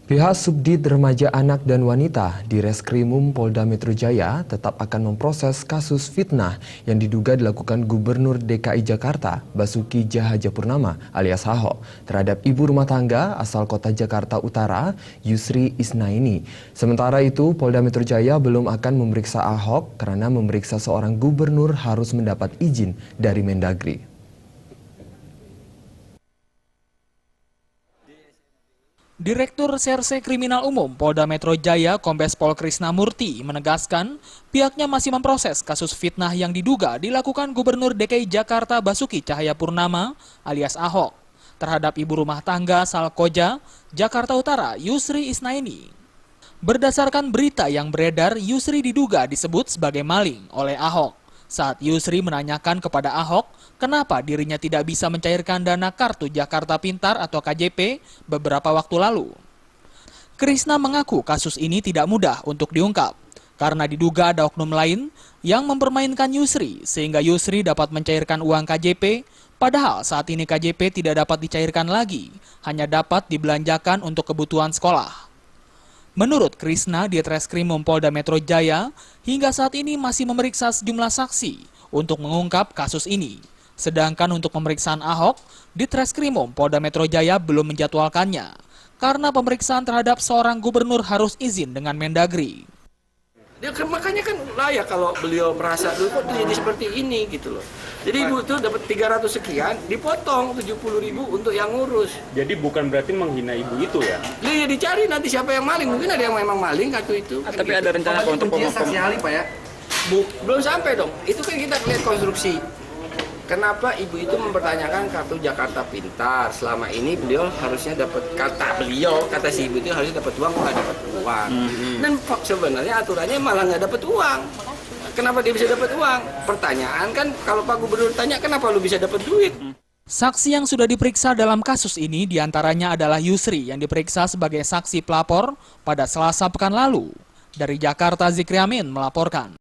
Pihak Subdit Remaja Anak dan Wanita di Reskrimum Polda Metro Jaya tetap akan memproses kasus fitnah yang diduga dilakukan Gubernur DKI Jakarta Basuki Cahayapurnama alias Ahok terhadap ibu rumah tangga asal kota Jakarta Utara Yusri Isnaini. Sementara itu, Polda Metro Jaya belum akan memeriksa Ahok karena memeriksa seorang gubernur harus mendapat izin dari Mendagri. Direktur Reserse Kriminal Umum Polda Metro Jaya Kombes Pol Krisnamurti menegaskan pihaknya masih memproses kasus fitnah yang diduga dilakukan Gubernur DKI Jakarta Basuki Cahayapurnama alias Ahok terhadap ibu rumah tangga asal Koja, Jakarta Utara Yusri Isnaini. Berdasarkan berita yang beredar, Yusri diduga disebut sebagai maling oleh Ahok. Saat Yusri menanyakan kepada Ahok kenapa dirinya tidak bisa mencairkan dana Kartu Jakarta Pintar atau KJP beberapa waktu lalu. Krisna mengaku kasus ini tidak mudah untuk diungkap karena diduga ada oknum lain yang mempermainkan Yusri sehingga Yusri dapat mencairkan uang KJP, padahal saat ini KJP tidak dapat dicairkan lagi, hanya dapat dibelanjakan untuk kebutuhan sekolah. Menurut Krisna, di Reskrimum Polda Metro Jaya, hingga saat ini masih memeriksa sejumlah saksi untuk mengungkap kasus ini. Sedangkan untuk pemeriksaan Ahok, di Reskrimum Polda Metro Jaya belum menjadwalkannya, karena pemeriksaan terhadap seorang gubernur harus izin dengan Mendagri. Makanya kan layak kalau beliau merasa dulu kok jadi seperti ini gitu loh. Jadi ibu itu dapat 300 sekian, dipotong 70.000 untuk yang ngurus. Jadi bukan berarti menghina ibu itu ya? Dia dicari nanti siapa yang maling, mungkin ada yang memang maling kartu itu. Tapi gitu. Ada rencana untuk saksi ahli Pak ya? Belum sampai dong, itu kan kita lihat konstruksi. Kenapa ibu itu mempertanyakan kartu Jakarta Pintar? Selama ini beliau harusnya dapat, kata si ibu itu harusnya dapat uang, nggak dapat uang. Dan sebenarnya aturannya malah nggak dapat uang. Kenapa dia bisa dapat uang? Pertanyaan kan kalau Pak Gubernur tanya kenapa lu bisa dapat duit? Saksi yang sudah diperiksa dalam kasus ini diantaranya adalah Yusri yang diperiksa sebagai saksi pelapor pada Selasa pekan lalu. Dari Jakarta, Zikri Amin melaporkan.